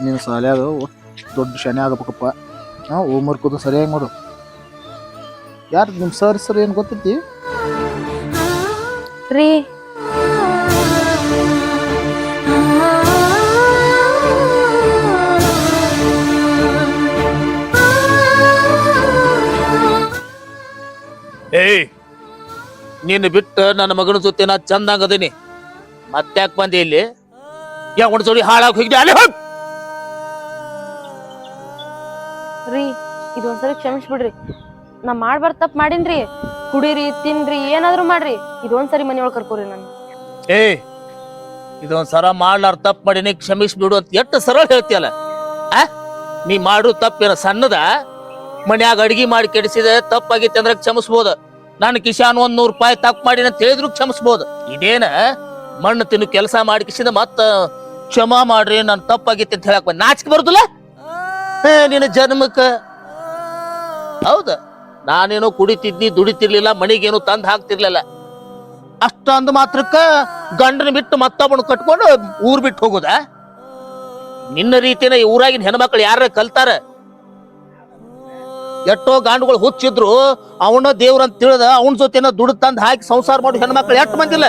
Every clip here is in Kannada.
ನೀನು ಸಾಲ್ಯಾಗ ದೊಡ್ಡ ಶನಿ ಆಗಬೇಕಪ್ಪ. ಹೋಮ್ವರ್ಕ್ ಅದು ಸರಿಯಾಗಿ ಮಾಡು. ಯಾರು ನಿಮ್ಮ ಸರ್ ಏನು ಗೊತ್ತೈತಿ ರೀ? ಏಯ್, ನೀನು ಬಿಟ್ಟು ನನ್ನ ಮಗನ ಜೊತೆ ನಾ ಚಂದಂಗ ಅದೀನಿ. ಮತ್ತ್ಯಾಕ್ ಬಂದಿ ಇಲ್ಲಿ? ಯಾವ ಜೋಡಿ ಹಾಳಾಗಿ ಹೋಗಿದ್ದೆ? ಅಲ್ಲಿ ಹೋಗ್. ರೀ ಇದೊಂದ್ಸರಿ ಕ್ಷಮಿಸ್ಬಿಡ್ರಿ. ನಾ ಮಾಡ್ಬಾರ ತಪ್ಪು ಮಾಡೀನ್ರಿ. ಕುಡೀರಿ, ತಿನ್ರಿ, ಏನಾದ್ರು ಮಾಡ್ರಿ. ಇದೊಂದ್ಸರಿ ಮನೆಯೊಳಗೆ ಕರ್ಕೋರಿ ನಾನು. ಏಯ್, ಇದೊಂದ್ಸರ ಮಾಡ್ಲಾರ ತಪ್ಪು ಮಾಡೀನಿ, ಕ್ಷಮಿಸ್ಬಿಡು ಅಂತ ಎಷ್ಟು ಸರಳ ಹೇಳ್ತೀಯಲ್ಲ. ನೀ ಮಾಡು ತಪ್ಪೇನ ಸಣ್ಣದ? ಮನ್ಯಾಗ ಅಡಿಗೆ ಮಾಡಿ ಕೆಡಿಸಿದೆ ತಪ್ಪಾಗಿತ್ತು ಅಂದ್ರೆ ಕ್ಷಮಿಸ್ಬೋದು. ನಾನು ಕಿಶಾನ್ 100 ರೂಪಾಯಿ ತಪ್ಪು ಮಾಡಿ ಅಂತ ಹೇಳಿದ್ರು ಕ್ಷಮಿಸ್ಬೋದು. ಇದೇನ ಮಣ್ಣು ತಿನ್ನು ಕೆಲಸ ಮಾಡಿ ಕಿಸಿದ ಮತ್ತ ಕ್ಷಮಾ ಮಾಡ್ರಿ ನಾನು ತಪ್ಪಾಗಿತ್ತು ಅಂತ ಹೇಳಕ್ ನಾಚಿಕೆ ಬರುದಿಲ್ಲ ನಿನ್ನ ಜನ್ಮಕ್ಕ? ಹೌದ, ನಾನೇನೋ ಕುಡಿತಿದ್ನಿ, ದುಡಿತಿರ್ಲಿಲ್ಲ, ಮಣಿಗೇನು ತಂದು ಹಾಕ್ತಿರ್ಲಿಲ್ಲ. ಅಷ್ಟೊಂದು ಮಾತ್ರಕ್ಕ ಗಂಡನ ಬಿಟ್ಟು ಮತ್ತೊಬ್ಬನ ಕಟ್ಕೊಂಡು ಊರ್ ಬಿಟ್ಟು ಹೋಗುದ? ನಿನ್ನ ರೀತಿನ ಈ ಊರಾಗಿನ ಹೆಣ್ಮಕ್ಳು ಯಾರ ಕಲ್ತಾರ? ಎಷ್ಟೋ ಗಾಂಡುಗಳು ಹುಚ್ಚಿದ್ರು ಅವನ ದೇವ್ರಂತ ತಿಳಿದ ಅವನ ಜೊತೆನ ದುಡ್ಡು ತಂದು ಹಾಕಿ ಸಂಸಾರ ಮಾಡಿ ಹೆಣ್ಮಕ್ಳು ಎಷ್ಟು ಮಂದಿಲ್ಲ?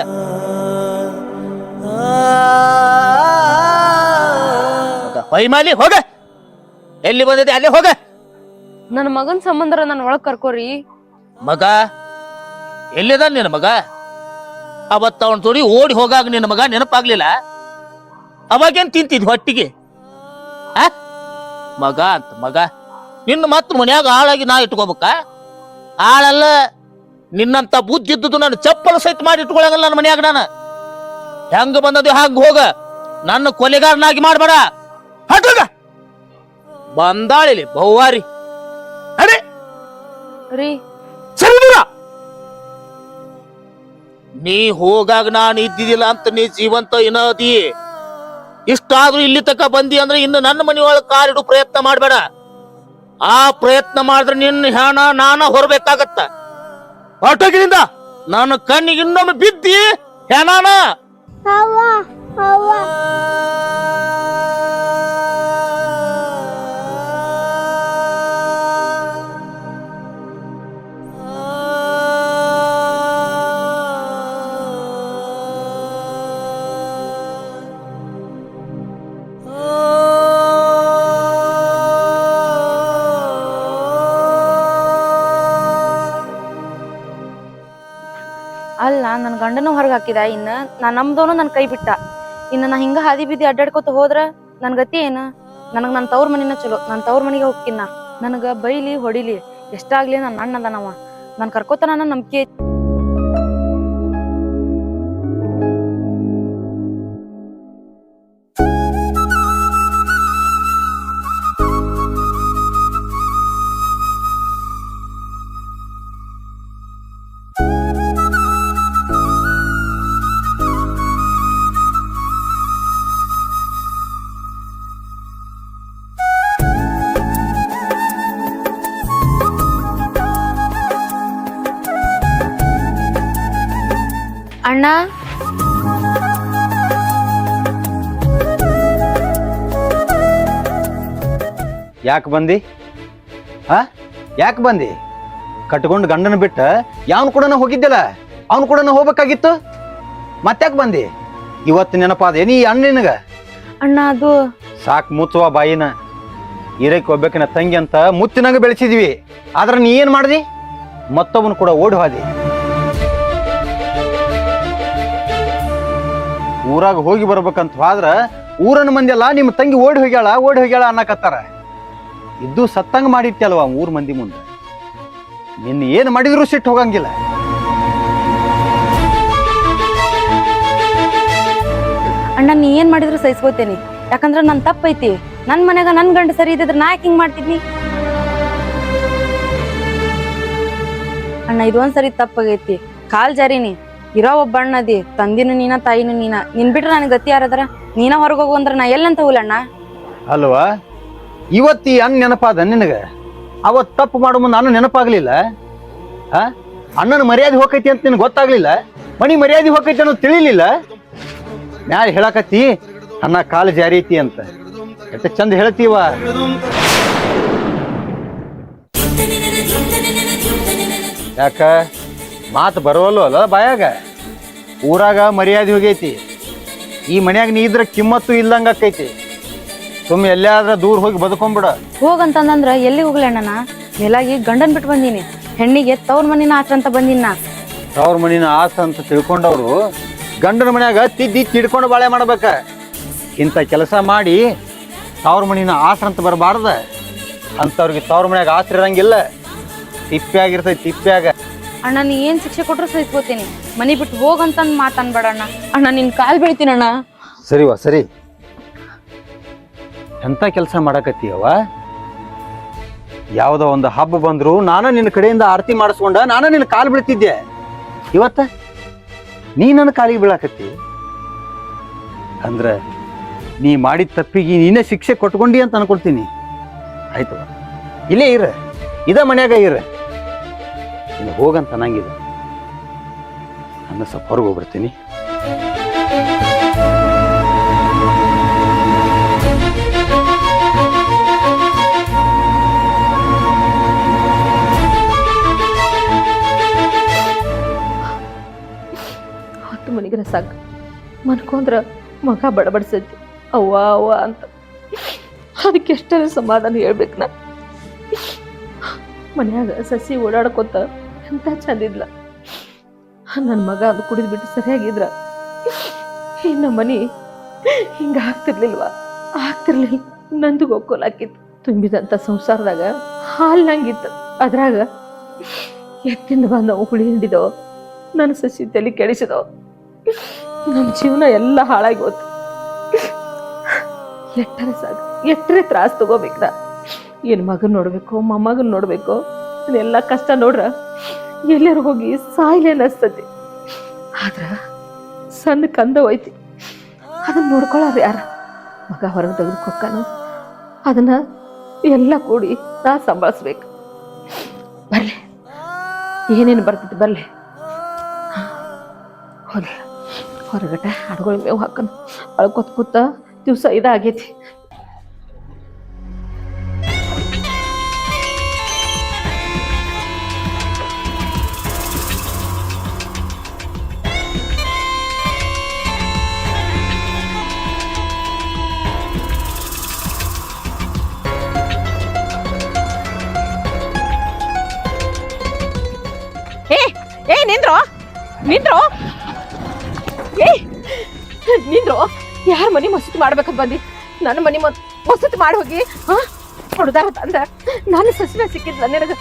ಪೈಮಾಲಿ ಹೋಗ, ಎಲ್ಲಿ ಬಂದಿದೆ ಅಲ್ಲೇ ಹೋಗ. ನನ್ನ ಮಗನ್ ಸಂಬಂಧ ನನ್ನ ಒಳಗ್ ಕರ್ಕೋರಿ. ಮಗ ಎಲ್ಲಿದ ನಿನ್ನ ಮಗ? ಅವತ್ತ ಅವನ ಜೋಡಿ ಓಡಿ ಹೋಗಾಗ ನಿನ್ನ ಮಗ ನೆನಪಾಗ್ಲಿಲ್ಲ? ಅವಾಗೇನ್ ತಿಂತಿದ್ ಹೊಟ್ಟಿಗೆ? ಮಗ ಅಂತ ಮಗ ನಿನ್ನ ಮಾತ್ರ ಮನ್ಯಾಗ ಆಳಾಗಿ ನಾ ಇಟ್ಕೋಬೇಕ? ಆಳಲ್ಲ, ನಿನ್ನಂತ ಬುದ್ಧಿ ಇದ್ದುದು ನಾನು ಚಪ್ಪಲ ಸಹಿತ ಮಾಡಿ ಇಟ್ಕೊಳಂಗಲ್ಲ ನನ್ನ ಮನ್ಯಾಗ. ನಾನು ಹೆಂಗ ಬಂದದ್ದು ಹಂಗ ಹೋಗ, ನನ್ನ ಕೊಲೆಗಾರನಾಗಿ ಮಾಡ್ಬೇಡ. ಹಟ್ಟೋಗ ಬಂದಾಳಿಲಿ ಬಹುವಾರಿ. ಅದೇ ರೀ ಸರಿ, ನೀ ಹೋಗಾಗ ನಾನು ಇದ್ದಿದ್ದಿಲ್ಲ ಅಂತ ನೀ ಜೀವಂತ ಏನದಿ. ಇಷ್ಟಾದ್ರೂ ಇಲ್ಲಿ ತಕ ಬಂದಿ ಅಂದ್ರೆ ಇನ್ನು ನನ್ನ ಮನೆಯೊಳಗೆ ಕಾಲಿಡು ಪ್ರಯತ್ನ ಮಾಡ್ಬೇಡ. ಆ ಪ್ರಯತ್ನ ಮಾಡಿದ್ರೆ ನಿನ್ನ ಹೆಣ ನಾನ ಹೊರಬೇಕಾಗತ್ತ. ಹೊರಟೋಗಿನಿಂದ ನನ್ನ ಕಣ್ಣಿಗೆ ಇನ್ನೊಮ್ಮೆ ಬಿದ್ದಿ ಹೆಣಾನ. ಅಲ್ಲ, ನನ್ನ ಗಂಡನೂ ಹೊರಗೆ ಹಾಕಿದ. ಇನ್ನ ನಾ ನಮ್ದವನು ನನ್ನ ಕೈ ಬಿಟ್ಟ. ಇನ್ನ ನಾ ಹಿಂಗ ಹಾದಿ ಬೀದಿ ಅಡ್ಡಾಡ್ಕೊತ ಹೋದ್ರ ನನ್ ಗತಿ ಏನು? ನನಗ್ ನನ್ನ ತವ್ರ ಮನಿನ ಚಲೋ. ನನ್ನ ತವ್ರ ಮನಿಗೆ ಹೋಗ್ಕಿನ್ನ. ನನಗ ಬೈಲಿ ಹೊಡಿಲಿ ಎಷ್ಟಾಗ್ಲಿ ನನ್ನ ಅಣ್ಣ ಅದನವ. ನಾನು ಕರ್ಕೋತಾನ ನನ್ನ ನಂಬಿಕೆ. ಅಣ್ಣ, ಯಾಕೆ ಬಂದಿ? ಯಾಕೆ ಬಂದಿ? ಕಟ್ಕೊಂಡು ಗಂಡನ ಬಿಟ್ಟ ಯಾವನ್ ಕೂಡ ಹೋಗಿದ್ದಲ್ಲ, ಅವನು ಕೂಡ ಹೋಗ್ಬೇಕಾಗಿತ್ತು. ಮತ್ತ್ಯಾಕೆ ಬಂದಿ? ಇವತ್ತು ನೆನಪಾದ ನೀ ಅಣ್ಣನಿಗ? ಅಣ್ಣ ಅದು ಸಾಕು ಮುಚ್ಚುವ ಬಾಯಿನ. ಇರಕ್ಕೆ ಒಬ್ಬಕಿನ ತಂಗಿ ಅಂತ ಮುತ್ತಿನಾಗ ಬೆಳೆಸಿದ್ವಿ. ಆದ್ರೆ ನೀ ಏನ್ ಮಾಡ್ದಿ? ಮತ್ತೊಬ್ಬನು ಕೂಡ ಓಡಿ ಹೋದಿ. ಊರಾಗ ಹೋಗಿ ಬರ್ಬೇಕಂತ ಹೋದ್ರ ಊರನ ಮಂದಿ ಎಲ್ಲ ನಿಮ್ಮ ತಂಗಿ ಓಡಿ ಹೋಗ್ಯಾಳ ಅನ್ನಕತ್ತಾರ. ಇದ್ದು ಸತ್ತಂಗ ಮಾಡಿತ್ತಲ್ವ ಊರ್ ಮಂದಿ ಮುಂದೆ. ನಿನ್ನ ಏನ್ ಮಾಡಿದ್ರು ಸಿಟ್ಟು ಹೋಗಂಗಿಲ್ಲ. ಅಣ್ಣ, ನೀ ಏನ್ ಮಾಡಿದ್ರು ಸಹಿಸ್ಕೋತೇನಿ. ಯಾಕಂದ್ರ ನನ್ ತಪ್ಪೈತಿ. ನನ್ ಮನ್ಯಾಗ ನನ್ ಗಂಡ ಸರಿ ಇದ್ರ ನಾ ಯಾಕೆ ಹಿಂಗ್ ಮಾಡ್ತಿದ್ನಿ? ಅಣ್ಣ, ಇದೊಂದ್ಸರಿ ತಪ್ಪಾಗೈತಿ. ಕಾಲ್ ಜಾರಿನಿ. ಇರೋ ಒಬ್ಬ ಅಣ್ಣದಿ, ತಂದಿನ ನೀನ, ತಾಯಿನ ನೀನ. ನಿನ್ ಬಿಟ್ರೆ ನನ್ ಗತಿ ಯಾರದಾರ? ನೀನ ಹೊರಗೋಗು ಅಂದ್ರ ನಾ ಎಲ್ಲಂತ ಹೋಗ್ಲಣ್ಣ. ಅಲ್ವಾ, ಇವತ್ತಿ ಅಣ್ಣ ನೆನಪಾದ ನಿನಗ? ಅವತ್ ತಪ್ಪು ಮಾಡೋ ಮುಂದೆ ನಾನು ನೆನಪಾಗ್ಲಿಲ್ಲ. ಅಣ್ಣನ ಮರ್ಯಾದೆ ಹೋಗೈತಿ ಅಂತ ನಿನ್ಗೆ ಗೊತ್ತಾಗ್ಲಿಲ್ಲ? ಮನಿ ಮರ್ಯಾದೆ ಹೋಗೈತಿ ಅನ್ನೋದು ತಿಳಿಲಿಲ್ಲ? ಮ್ಯಾಲ ಹೇಳಕತ್ತಿ ಅಣ್ಣ ಕಾಲು ಜಾರಿ ಐತಿ ಅಂತ. ಎಷ್ಟು ಚಂದ ಹೇಳ್ತೀವ. ಯಾಕ ಮಾತು ಬರೋಲ್ವ ಅಲ್ಲ ಬಾಯಾಗ? ಊರಾಗ ಮರ್ಯಾದೆ ಹೋಗೈತಿ, ಈ ಮನ್ಯಾಗ ನೀ ಇದ್ರ ಕಿಮ್ಮತ್ತು ಇಲ್ಲಂಗ ಆಕೈತಿ. ಸುಮ್ಮ ಎಲ್ಲೇ ಆದ್ರ ದೂರ ಹೋಗಿ ಬದುಕೊಂಬಿಡ. ಹೋಗಂತಂದ್ರ ಎಲ್ಲಿ ಹೋಗ್ಲಿ ಅಣ್ಣನ? ಮೇಲಾಗಿ ಗಂಡನ್ ಬಿಟ್ಟು ಬಂದೀನಿ, ಹೆಣ್ಣಿಗೆ ತವ್ರ ಮನಿನ ಆತ್ರ ಅಂತ ಬಂದಿನ. ತವ್ರ ಮನಿನ ಆಸ ಅಂತ ತಿಳ್ಕೊಂಡವ್ರು ಗಂಡನ ಮನ್ಯಾಗ ತಿದ್ದಿ ತಿಡ್ಕೊಂಡು ಬಾಳೆ ಮಾಡ್ಬೇಕ. ಇಂಥ ಕೆಲಸ ಮಾಡಿ ತವ್ರ ಮನಿನ ಆಸರ ಅಂತ ಬರಬಾರ್ದ. ಅಂಥವ್ರಿಗೆ ತವ್ರ ಮನ್ಯಾಗ ಆಸರ ಇರಂಗಿಲ್ಲ, ತಿಪ್ಪ್ಯಾಗಿರ್ತೈತಿ ತಿಪ್ಪ್ಯಾಗ. ಅಣ್ಣ ನೀ ಏನ್ ಶಿಕ್ಷೆ ಕೊಟ್ರು ಸಹಿಸ್ಕೋತೀನಿ, ಮನಿ ಬಿಟ್ಟು ಹೋಗಂತಂದ್ ಮಾತನ್ಬೇಡ ಅಣ್ಣ. ಅಣ್ಣ ನಿನ್ ಕಾಲ್ ಬೀಳ್ತೀನಿ ಅಣ್ಣ. ಸರಿವಾ ಸರಿ. ಎಂಥ ಕೆಲಸ ಮಾಡಕತ್ತೀಯವ? ಯಾವುದೋ ಒಂದು ಹಬ್ಬ ಬಂದ್ರು ನಾನು ನಿನ್ನ ಕಡೆಯಿಂದ ಆರತಿ ಮಾಡಿಸ್ಕೊಂಡ ನಾನು ನಿನ್ನ ಕಾಲು ಬೀಳ್ತಿದ್ದೆ. ಇವತ್ತ ನೀ ನನ್ನ ಕಾಲಿಗೆ ಬೀಳಾಕತ್ತಿ ಅಂದ್ರ ನೀ ಮಾಡಿದ ತಪ್ಪಿಗೆ ನೀನೇ ಶಿಕ್ಷೆ ಕೊಟ್ಕೊಂಡಿ ಅಂತ ಅನ್ಕೊಳ್ತೀನಿ. ಆಯ್ತು, ಇಲ್ಲೇ ಇರ, ಇದ ಮನ್ಯಾಗ ಇರ. ಇನ್ನು ಹೋಗಂತ ಅನ್ನಂಗಿಲ್ಲ. ನನ್ನ ಸ್ವಲ್ಪ ಹೊರಗೆ ಹೋಗ್ಬಿಡ್ತೀನಿ. ಹೊತ್ತು ಮನಿಗರ ಸಾಕು ಮನ್ಕೊಂಡ್ರ ಮಗ ಬಡಬಡ್ಸೈತಿ ಅವ್ವ ಅವ್ವ ಅಂತ. ಅದಕ್ಕೆ ಎಷ್ಟರ ಸಮಾಧಾನ ಹೇಳ್ಬೇಕು ನಾ. ಮನ್ಯಾಗ ಸಸಿ ಓಡಾಡ್ಕೊತ ಎಂತ ಚಂದಿದ್ಲ. ನನ್ನ ಮಗ ಅದು ಕುಡಿದ್ಬಿಟ್ಟು ಸರಿಯಾಗಿದ್ರ ಇನ್ನ ಮನಿ ಹಿಂಗ ಆಗ್ತಿರ್ಲಿಲ್ಲ. ನಂದು ಒಕ್ಕೋಲಾಕಿತ್ತು. ತುಂಬಿದಂತ ಸಂಸಾರದಾಗ ಹಾಲ್ನಂಗಿತ್ತು. ಅದ್ರಾಗ ಎತ್ತಿಂದ ಬಂದ ಹುಳಿ ಹಿಂಡಿದೋ, ನನ್ನ ಸಸಿ ತಲೆ ಕೆಡಿಸಿದೋ, ನನ್ನ ಜೀವನ ಎಲ್ಲ ಹಾಳಾಗಿ ಹೋತು. ಎಟ್ಟರೆ ತ್ರಾಸ ತಗೋಬೇಕ. ಏನ್ ಮಗನ್ ನೋಡ್ಬೇಕು, ಮೊಮ್ಮಗನ್ ನೋಡ್ಬೇಕು, ಎಲ್ಲ ಕಷ್ಟ ನೋಡ್ರ ಎಲ್ಲರೂ ಹೋಗಿ ಸಾಯ್ಲೇನ ಅನ್ಸ್ತತಿ. ಆದ್ರ ಸಣ್ಣ ಕಂದ ಹೋಯ್ತಿ, ಅದನ್ನ ನೋಡ್ಕೊಳ್ಳಾರ ಯಾರ? ಮಗ ಹೊರಗೆ ತೆಗೆದು ಕೊಕ್ಕಾನು, ಅದನ್ನ ಎಲ್ಲ ಕೂಡಿ ನಾ ಸಂಭಾಳಿಸ್ಬೇಕು. ಬರ್ಲೆ ಏನೇನು ಬರ್ತೈತಿ ಬರ್ಲೆ. ಹೊರಗಟ ಹಡ್ಗಳ ಮೇವು ಹಾಕನು ಅಳ್ಕೊತ್ ಕೂತ ದಿವ್ಸ ಇದಾಗೈತಿ. ನಿಂದ್ರು ಯಾರ ಮನಿ ಮಸೂತಿ ಮಾಡ್ಬೇಕಂತ ಬಂದಿ? ನನ್ನ ಮನಿ ಮಸೂತಿ ಮಾಡಿ ಹೋಗಿ ಹೊಡ್ದಾರ ತಂದ ನನ್ನ ಸಸಿನ ಸಿಕ್ಕಿದ್ಲ ನಿನಗ.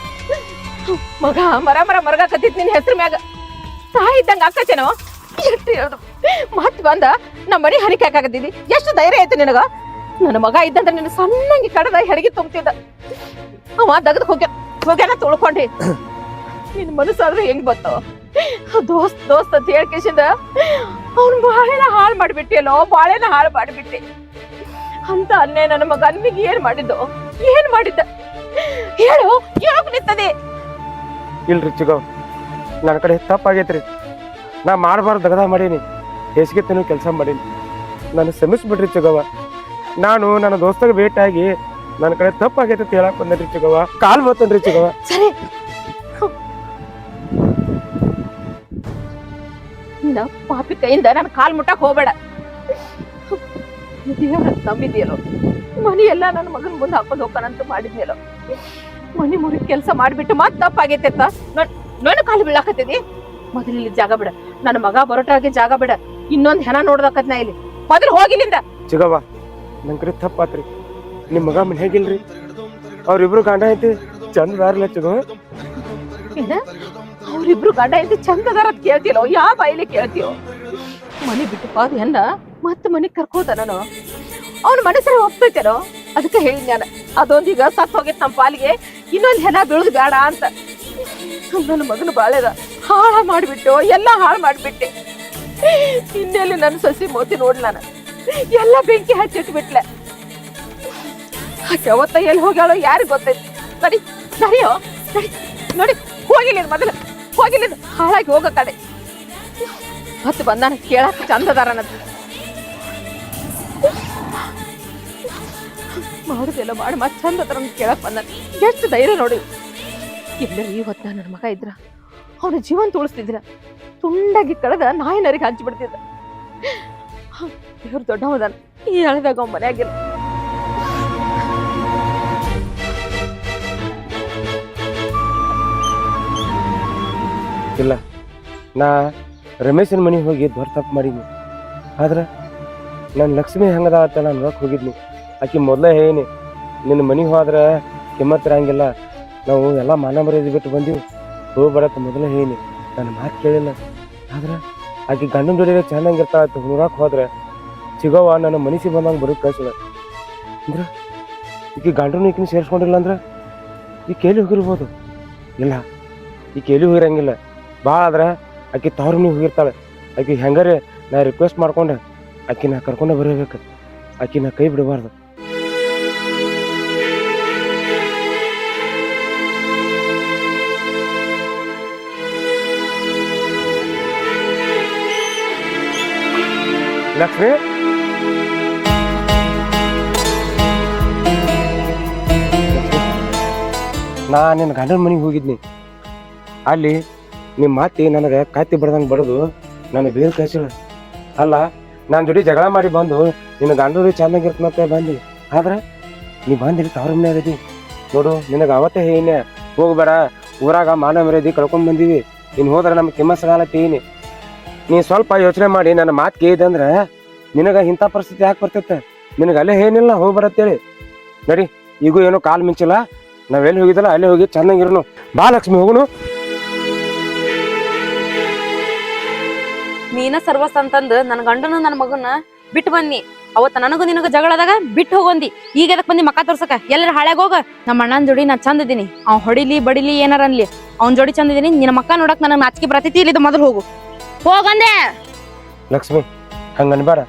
ಮಗ ಮರಗಾಕತ್ತಿತ್ ನಿನ್ ಹೆಸರು ಮ್ಯಾಗ. ತಾಯಿ ಇದ್ದಂಗ ಆಕತೇನೋ. ಎಷ್ಟು ಹೇಳುದು ಮತ್ ಬಂದ ನಮ್ಮ ಮನಿ ಹರಿಕೆ ಹಾಕಾಕತ್ತಿದ್ದಿ. ಎಷ್ಟು ಧೈರ್ಯ ಐತೆ ನಿನಗ? ನನ್ನ ಮಗ ಇದ್ದಂತ ನಿನ್ನ ಸಣ್ಣಂಗಿ ಕಡದ ಹೆಡಗಿ ತುಂಬ್ತಿದ್ದ. ಅವ ದಗದ್ ಹೋಗ್ಯಾನ ತೊಳ್ಕೊಂಡಿ. ನಿನ್ ಮನಸ್ಸಾದ್ರೆ ಹೆಂಗ್ ಬತ್ತವ? ದೋಸ್ತ್ ಅಂತ ಹೇಳ್ಕೇಶಿಂದ ಅವ್ನ ಬಾಳೆನ ಹಾಳು ಮಾಡ್ಬಿಟ್ಟಿಯಲ್ಲೋ, ಬಾಳೆನ ಹಾಳು ಮಾಡ್ಬಿಟ್ಟೆ ಅಂತ ಅನ್ನೇ. ನನ್ನ ಮಗ ನಿಮಗೆ ಏನ್ ಮಾಡಿದ್ದ ಹೇಳು, ಯಾಕೆ ನಿಂತದೆ? ಇಲ್ರಿ ಚಿಗವ್, ನನ್ನ ಕಡೆ ತಪ್ಪಾಗೈತ್ರಿ. ನಾ ಮಾಡಬಾರ್ದು ದಗದ ಮಾಡೀನಿ, ಹೇಸಿಗೆ ತಿನ್ನೋ ಕೆಲಸ ಮಾಡೀನಿ. ನಾನು ಕ್ಷಮಿಸ್ಬಿಡ್ರಿ ಚಿಗವ್ವ. ನಾನು ನನ್ನ ದೋಸ್ತಗೆ ಭೇಟಿಯಾಗಿ ನನ್ನ ಕಡೆ ತಪ್ಪಾಗೈತೆ ಅಂತ ಹೇಳಕ್ ಬಂದ್ರಿ ಚಿಗವ್ವ. ಕಾಲ್ ಬರ್ತೇನ್ರಿ ಚಿಗವ್ವ. ಸರಿ, ಪಾಪಿ ಕೈಯಿಂದ ನನ್ನ ಕಾಲ್ ಮುಟ್ಟಕ್ ಹೋಗ್ಬೇಡ. ನಂಬಿದ್ಯಲ್ಲೋ, ಮನಿ ಎಲ್ಲ ನನ್ನ ಮಗನ ಮುಂದೆ ಹಾಕೊಂಡ್ ಹೋಗ್ತಾನಂತ ಮಾಡಿದ್ಯಲ್ಲೋ. ಮನಿ ಮುರಿದ ಕೆಲಸ ಮಾಡ್ಬಿಟ್ಟು ಮತ್ ತಪ್ಪಾಗೈತೆ ಅಂತ ನನ್ನ ಕಾಲು ಬೀಳಾಕತ್ತಿದಿ. ಮೊದಲಿಲ್ಲಿ ಜಾಗ ಬಿಡ, ನನ್ನ ಮಗ ಬರೋಟಾಗಿ ಜಾಗ ಬಿಡ. ಇನ್ನೊಂದ್ ಹೆಣ ನೋಡ್ದಕ್ಕದ್ ನಾ ಇಲ್ಲಿ. ಮೊದಲು ಹೋಗಿಲ್ಲಿಂದ. ಚಿಗವ್ವ, ನನ್ ಕಡೆ ತಪ್ಪಾತ್ರಿ. ನಿಮ್ ಮಗ ಮನ್ ಹೇಗಿಲ್ರಿ? ಅವ್ರಿಬ್ರು ಗಂಡ ಐತಿ ಚಂದ ಬಾರ್ಲ ಚಿಗವ್ವ. ಅವ್ರಿಬ್ರು ಗಂಡ ಐತಿ ಚಂದದಾರ ಕೇಳ್ತಿಯಲ್ಲೋ, ಯಾವ ಬಾಯಿಲಿ ಕೇಳ್ತೀಯೋ? ಮನೆ ಬಿಟ್ಟು ಪಾದ ಹೆಣ್ಣ ಮತ್ತ ಮನೆಗ್ ಕರ್ಕೋತ ನಾನು. ಅವ್ನ ಮನಸ್ಸಲ್ಲಿ ಒಪ್ತೈತೇನೋ? ಅದಕ್ಕೆ ಹೇಳಿ ನಾನು, ಅದೊಂದೀಗ ಸತ್ ಹೋಗೈತ್ ನಮ್ಮ ಪಾಲಿಗೆ, ಇನ್ನೊಂದ್ ಹೆಣ ಬೀಳುದು ಬೇಡ ಅಂತ. ನನ್ನ ಮಗನ ಬಾಳೆದ ಹಾಳ ಮಾಡ್ಬಿಟ್ಟು ಎಲ್ಲಾ ಹಾಳು ಮಾಡ್ಬಿಟ್ಟೆ. ಇನ್ನೆಲ್ಲಿ ನನ್ನ ಸಸಿ ಮೋತಿ ನೋಡ್ಲ ನಾನು, ಎಲ್ಲ ಬೆಂಕಿ ಹಚ್ಚಿಟ್ಬಿಟ್ಲೆ. ಯಾವತ್ತ ಎಲ್ಲಿ ಹೋಗ್ಯಾಳೋ ಯಾರಿಗ್ ಗೊತ್ತೈತಿ. ನಡಿಯೋ ನಡಿ, ನೋಡಿ ಹೋಗಿಲ್ಲ ಮೊದಲು, ಹೋಗಿಲ್ಲ ಹಾಳಾಗಿ ಹೋಗೋ ಕಡೆ. ಮತ್ತೆ ಬಂದಾನ ಕೇಳಾಕ ಚಂದದಾರ ಮಾಡುದೆಲ್ಲ ಮಾಡಿ ಮತ್ತೆ ಚಂದ ಹತ್ರ ಕೇಳಕ್ ಬಂದ ಎಷ್ಟು ಧೈರ್ಯ ನೋಡಿ. ಎಲ್ಲರೂ ಈ ಹೊತ್ತ ನನ್ನ ಮಗ ಇದ್ರ ಅವನ ಜೀವನ ತೋಳಿಸ್ತಿದ್ರ, ತುಂಡಾಗಿ ಕಳೆದ ನಾಯಿನರಿಗೆ ಹಂಚಿಬಿಡ್ತಿದ್ದ. ಇವ್ರು ದೊಡ್ಡವದಾನ, ಈ ಎಳೆದಾಗ ಅವ್ ಮನೆಯಾಗಿಲ್ಲ. ಇಲ್ಲ, ನಾ ರಮೇಶನ ಮನೆಗೆ ಹೋಗಿ ದೊಡ್ಡ ತಪ್ಪು ಮಾಡೀನಿ. ಆದ್ರೆ ನಾನು ಲಕ್ಷ್ಮಿ ಹೆಂಗದ ಅಂತ ನಾನು ನೋಡಕ್ಕೆ ಹೋಗಿದ್ನಿ. ಆಕಿ ಮೊದಲೇ ಹೇಳೀನಿ, ನಿನ್ನ ಮನೆಗೆ ಹೋದ್ರೆ ಕಿಮ್ಮತ್ತಿರಂಗಿಲ್ಲ, ನಾವು ಎಲ್ಲ ಮಾನ ಮರ್ಯಾದೆ ಬಿಟ್ಟು ಬಂದೀವಿ, ಹೋಗ್ಬೇಡತ್ತ ಮೊದಲೇ ಹೇಳೀನಿ. ನನ್ನ ಮಾತು ಕೇಳಿಲ್ಲ. ಆದ್ರೆ ಆಕಿ ಗಂಡನ ಜೋಡಿಗೆ ಚೆನ್ನಾಗಿರ್ತಾಳ ಅಂತ ನೋಡಕ್ಕೆ ಹೋದ್ರೆ ಸಿಗೋವ ನನ್ನ ಮನಸ್ಸಿಗೆ ಬಂದಂಗೆ ಬರೋದು ಕಳ್ಸಿಲ್ಲ. ಅಂದ್ರೆ ಈಕಿ ಗಂಡನು ಈಕಿನ ಸೇರಿಸ್ಕೊಂಡಿಲ್ಲ ಅಂದ್ರೆ ಈ ಕೇಳಿ ಹೋಗಿರ್ಬೋದು. ಇಲ್ಲ, ಈ ಕೇಳಿ ಹೋಗಿರಂಗಿಲ್ಲ. ಭಾಳ ಆದ್ರೆ ಆಕಿ ತವ್ರ ಮನೆಗೆ ಹೋಗಿರ್ತಾಳೆ. ಆಕಿ ಹೆಂಗಾರೆ ನಾ ರಿಕ್ವೆಸ್ಟ್ ಮಾಡ್ಕೊಂಡೆ ಆಕಿನ ಕರ್ಕೊಂಡೆ ಬರಬೇಕು. ಆಕಿನ ಕೈ ಬಿಡಬಾರ್ದು. ಲಕ್ಷ್ಮಿ, ನಾ ನಿನ್ನ ಗಂಡನ ಮನೆಗೆ ಹೋಗಿದ್ನಿ. ಅಲ್ಲಿ ನಿಮ್ಮ ಮಾತಿ ನನಗೆ ಕಾತಿ ಬಡ್ದಂಗೆ ಬಡದು ನನಗೆ ಬೇರೆ ಕಳ್ಸಿಲ್ಲ. ಅಲ್ಲ, ನಾನು ಜೋಡಿ ಜಗಳ ಮಾಡಿ ಬಂದು ನಿನ್ನ ಗಂಡರು ಚೆನ್ನಾಗಿರ್ತನಂತೆ ಬಂದು, ಆದ್ರೆ ನೀ ಬಂದಿರಿ ತವ್ರ ಮನೆ ಆಗದಿ ನೋಡು. ನಿನಗೆ ಅವತ್ತೇ ಹೇಳೀನಿ, ಹೋಗ್ಬೇಡ, ಊರಾಗ ಮಾನ ಮರ್ಯಾದೆ ಕಳ್ಕೊಂಡ್ ಬಂದೀವಿ, ನೀನು ಹೋದ್ರೆ ನಮ್ಗೆ ಕಿಮ್ಮತ್ ಸಿಗಲತ್ತೀನಿ. ನೀ ಸ್ವಲ್ಪ ಯೋಚನೆ ಮಾಡಿ ನನ್ನ ಮಾತು ಕೇಳಿದೆ ಅಂದ್ರೆ ನಿನಗೆ ಇಂಥ ಪರಿಸ್ಥಿತಿ ಯಾಕೆ ಬರ್ತೈತೆ? ನಿನಗೆ ಅಲ್ಲೇ ಏನಿಲ್ಲ, ಹೋಗ್ಬರತ್ತೇಳಿ ನಡಿ. ಈಗೂ ಏನೋ ಕಾಲು ಮಿಂಚಿಲ್ಲ, ನಾವೆಲ್ಲಿ ಹೋಗಿದ್ದಲ್ಲ ಅಲ್ಲೇ ಹೋಗಿ ಚೆನ್ನಾಗಿರೋನು. ಬಾ ಲಕ್ಷ್ಮಿ, ಹೋಗುನು. ನೀನ ಸರ್ವಸ್ ಅಂತಂದು ನನ್ನ ಗಂಡನು ನನ್ನ ಮಗನ ಬಿಟ್ಟು ಬನ್ನಿ. ಅವತ್ತ ನನಗೂ ನಿನಗ ಜಗಳದಾಗ ಬಿಟ್ಟು ಹೋಗೊಂದಿ. ಈಗ ಎದಕ್ ಬಂದಿ ಮಕ್ಕ ತೋರ್ಸಕ? ಎಲ್ಲರ ಹಾಳ್ಯಾಗ ಹೋಗ. ನಮ್ಮ ಅಣ್ಣನ ಜೋಡಿ ನಾ ಚಂದ ಇದೀನಿ, ಅವ್ ಹೊಡಿಲಿ ಬಡಿಲಿ ಏನಾರ ಅನ್ಲಿ, ಅವ್ನ ಜೋಡಿ ಚಂದ ಇದೀನಿ. ನಿನ್ನ ಮಕ್ಕ ನೋಡಕ್ ನನಗೆ ನಾಚಿಕೆ ಬರ್ತೈತಿ. ಇಲ್ಲಿದ್ದು ಮೊದಲು ಹೋಗು, ಹೋಗಂದೆ. ಲಕ್ಷ್ಮಿ, ಹಂಗ ಅನ್ಬೇಡ.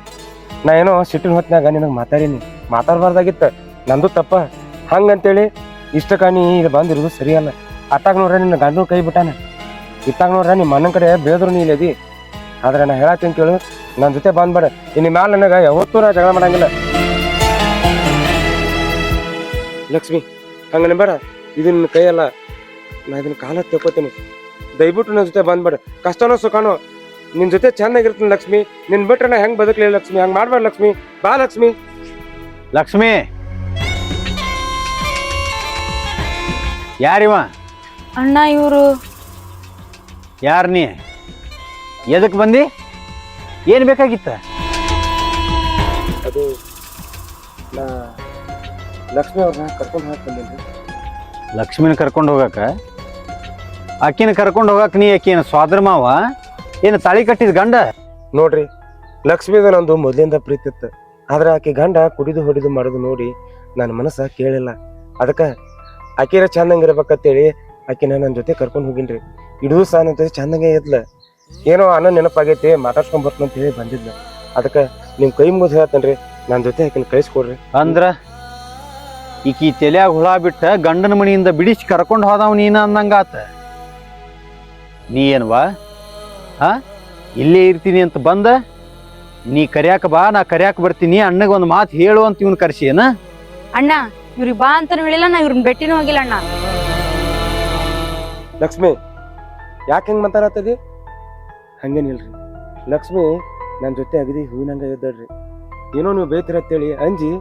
ನಾ ಏನೋ ಸಿಟ್ಟಿನ ಹೊತ್ನಾಗ ನಿನಗೆ ಮಾತಾಡಬಾರ್ದಾಗಿತ್ತ, ನಂದು ತಪ್ಪ. ಹಂಗಂತೇಳಿ ಇಷ್ಟಕ್ಕ ನೀ ಇಲ್ಲಿ ಬಂದಿರೋದು ಸರಿಯಲ್ಲ. ಅತ್ತಾಗ ನೋಡ್ರ ನಿನ್ನ ಗಂಡನ ಕೈ ಬಿಟ್ಟಾನ, ಇತ್ತಾಗ ನೋಡ್ರ ನಿಮ್ಮ ಅಣ್ಣನ ಕಡೆ ಬೇದ್ರು ನೀ ಇಲ್ಲದಿ. ಆದ್ರೆ ನಾ ಹೇಳತ್ತೀನಿ ಕೇಳು, ನನ್ನ ಜೊತೆ ಬಂದ್ಬೇಡ. ಇನ್ನು ಮ್ಯಾಲ ನನಗೆ ಯಾವತ್ತೂ ನಾ ಜಗಳ ಮಾಡಂಗಿಲ್ಲ. ಲಕ್ಷ್ಮಿ, ಹಂಗ ಅನ್ಬೇಡ. ಇದು ನಿನ್ನ ಕೈಯಲ್ಲ, ನಾ ಇದನ್ನ ಕಾಲ ತೆಕ್ಕೋತೀನಿ. ದಯವಿಟ್ಟು ನನ್ನ ಜೊತೆ ಬಂದ್ಬೇಡ. ಕಷ್ಟನೋ ಸುಖನೋ ನಿನ್ ಜೊತೆ ಚೆನ್ನಾಗಿರ್ತೀನಿ ಲಕ್ಷ್ಮಿ. ನಿನ್ ಬಿಟ್ರೆ ನಾ ಹೆಂಗ್ ಬದುಕಲಿ ಲಕ್ಷ್ಮಿ? ಹಂಗ ಮಾಡ್ಬೇಡ ಲಕ್ಷ್ಮಿ. ಬಾ ಲಕ್ಷ್ಮಿ. ಲಕ್ಷ್ಮಿ, ಯಾರಿವ? ಅಣ್ಣ, ಇವರು ಯಾರು? ನೀ ಎದಕ್ಕೆ ಬಂದಿ? ಏನು ಬೇಕಾಗಿತ್ತ? ಅದು ನಾ ಲಕ್ಷ್ಮಿ ಅವ್ರನ್ನ ಕರ್ಕೊಂಡು ಹೋಗ್ತಂದೇನ್ರಿ. ಲಕ್ಷ್ಮಿನ ಕರ್ಕೊಂಡು ಹೋಗಾಕ? ಆಕಿನ ಕರ್ಕೊಂಡು ಹೋಗಾಕ ನೀ ಆಕಿನ ಸ್ವಾದ್ರ ಮಾವ ಏನು ತಾಳಿ ಕಟ್ಟಿದ ಗಂಡ? ನೋಡ್ರಿ, ಲಕ್ಷ್ಮಿದ ನಂದು ಮೊದಲಿಂದ ಪ್ರೀತಿ ಇತ್ತು. ಆದ್ರೆ ಆಕೆ ಗಂಡ ಕುಡಿದು ಹೊಡಿದು ಮಾಡೋದು ನೋಡಿ ನನ್ನ ಮನಸ್ಸ ಕೇಳಿಲ್ಲ. ಅದಕ್ಕೆ ಆಕಿರ ಚಂದಂಗಿರ್ಬೇಕಂತೇಳಿ ಆಕಿನ ನನ್ನ ಜೊತೆ ಕರ್ಕೊಂಡು ಹೋಗಿನ್ರಿ. ಇಡೂ ಸಹ ನನ್ನ ಜೊತೆ ಚಂದಂಗೆ ಇದ್ಲ. ಏನೋ ಅನ್ನ ನೆನಪಾಗೈತಿ, ಮಾತಾಡ್ಸ್ಕೊಂಡ್ ಬರ್ತೀನಿ ಅಂತ ಹೇಳಿ ಬಂದಿದ್ಲ. ಅದಕ್ಕೆ ನಿಮ್ ಕೈ ಮುಗಿದು ಹೇಳ್ತೇನ್ರಿ, ನನ್ನ ಜೊತೆ ಆಕಿನ ಕಳಿಸ್ಕೊಡ್ರಿ. ಅಂದ್ರ ಈಕಿ ತಲೆಯಾಗ ಹುಳ ಬಿಟ್ಟ ಗಂಡನ ಮನೆಯಿಂದ ಬಿಡಿಸಿ ಕರ್ಕೊಂಡು ಹೋದವ್ ನೀನ ಅಂದಂಗಾತ. ನೀ ಏನ್ವಾ ಇಲ್ಲೇ ಇರ್ತೀನಿ ಅಂತ ಬಂದ? ನೀ ಕರ್ಯಾಕ ಬಾ, ನಾ ಕರ್ಯಾಕ ಬರ್ತೀನಿ, ಅಣ್ಣಗ ಒಂದು ಮಾತು ಹೇಳು ಅಂತ ಇವನ್ ಕರ್ಸಿ ಏನ? ಅಣ್ಣ, ಇವ್ರಿಗೆ ಬಾ ಅಂತಾನು ಹೇಳಿಲ್ಲ, ನಾ ಇವ್ರನ್ನ ಭೇಟಿನೂ ಹೋಗಿಲ್ಲ ಅಣ್ಣ. ಲಕ್ಷ್ಮಿ, ಯಾಕೆ ಹೆಂಗ್ ಮಾತಾಡತ್ತದಿ? ಹಂಗೇನಿಲ್ರಿ. ಲಕ್ಷ್ಮಿ ನನ್ನ ಜೊತೆ ಅಗದಿ ಹೂವಿನಂಗ ಇದ್ದಾಳ್ರಿ. ಏನೋ ನೀವು ಬೇತಿರತ್ತೇಳಿ ಅಂಜಿ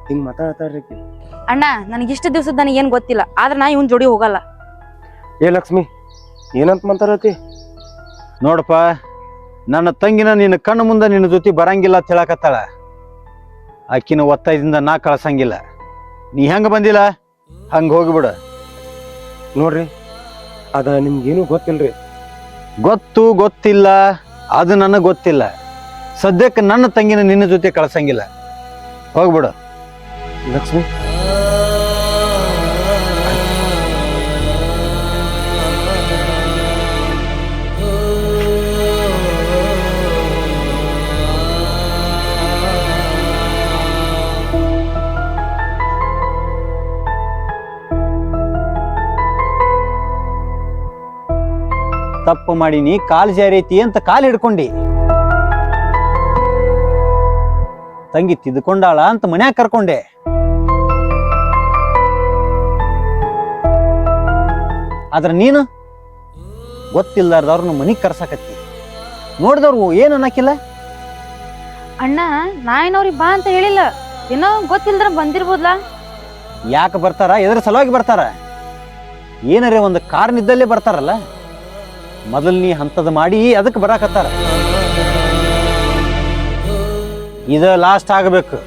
ಹಿಂಗ್ ಮಾತಾಡ್ತಾಳ್ರಿ. ಅಣ್ಣ, ನನಗಿಷ್ಟ ದಿವ್ಸದ ನನಗೆ ಏನ್ ಗೊತ್ತಿಲ್ಲ, ಆದ್ರೆ ನಾ ಇವನ್ ಜೋಡಿ ಹೋಗಲ್ಲ. ಏ ಲಕ್ಷ್ಮಿ, ಏನಂತ ಮಾತಾಡತಿ? ನೋಡಪ್ಪ, ನನ್ನ ತಂಗಿನ ನಿನ್ನ ಕಣ್ಣು ಮುಂದೆ ನಿನ್ನ ಜೊತೆ ಬರಂಗಿಲ್ಲ ಅಂತ ಹೇಳಕತ್ತಾಳ. ಆಕಿನ ಒತ್ತಾಯದಿಂದ ನಾ ಕಳ್ಸಂಗಿಲ್ಲ. ನೀ ಹೆಂಗ ಬಂದಿಲ್ಲ ಹಂಗ ಹೋಗಿಬಿಡ. ನೋಡ್ರಿ, ಅದ ನಿಮ್ಗೇನು ಗೊತ್ತಿಲ್ರಿ. ಗೊತ್ತಿಲ್ಲ, ಅದು ನನಗೆ ಗೊತ್ತಿಲ್ಲ. ಸದ್ಯಕ್ಕೆ ನನ್ನ ತಂಗಿನ ನಿನ್ನ ಜೊತೆ ಕಳ್ಸಂಗಿಲ್ಲ, ಹೋಗ್ಬಿಡು. ಲಕ್ಷ್ಮಿ, ತಪ್ಪು ಮಾಡೀನಿ, ಕಾಲು ಜಾರೈತಿ ಅಂತ ಕಾಲು ಹಿಡ್ಕೊಂಡಿ. ತಂಗಿ ತಿದ್ಕೊಂಡಾಳ ಅಂತ ಮನ್ಯಾಗ ಕರ್ಕೊಂಡೆ. ಆದ್ರೆ ನೀನು ಗೊತ್ತಿಲ್ಲಾರ್ದವ್ರನ್ನ ಮನಿಗೆ ಕರ್ಸಾಕತ್ತಿ. ನೋಡಿದವ್ರು ಏನು ಅನ್ನಕ್ಕಿಲ್ಲ. ಅಣ್ಣ ನಾ ಏನವ್ರಿಗೆ ಬಾ ಅಂತ ಹೇಳಿಲ್ಲ, ಏನೋ ಗೊತ್ತಿಲ್ದ್ರ ಬಂದಿರ್ಬೋದ್ಲ. ಯಾಕೆ ಬರ್ತಾರ? ಎದ್ರ ಸಲುವಾಗಿ ಬರ್ತಾರ? ಏನರೇ ಒಂದು ಕಾರಣದ್ದಲ್ಲೇ ಬರ್ತಾರಲ್ಲ. ಮೊದಲು ನೀ ಹಂತದ ಮಾಡಿ ಅದಕ್ಕೆ ಬರಾಕತ್ತಾರ. ಇದ ಲಾಸ್ಟ್ ಆಗಬೇಕು.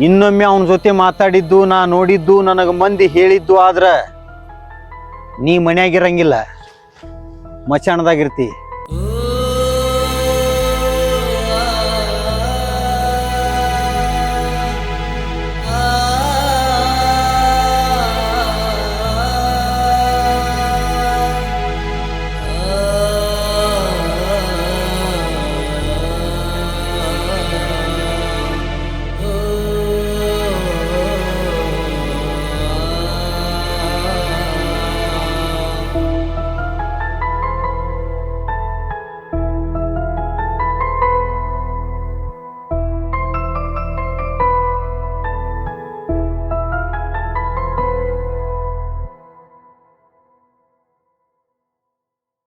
ಇನ್ನೊಮ್ಮೆ ಅವನ ಜೊತೆ ಮಾತಾಡಿದ್ದು, ನಾ ನೋಡಿದ್ದು, ನನಗೆ ಮಂದಿ ಹೇಳಿದ್ದು ಆದ್ರ ನೀ ಮನ್ಯಾಗಿರಂಗಿಲ್ಲ, ಮಚಾಣದಾಗಿರ್ತಿ.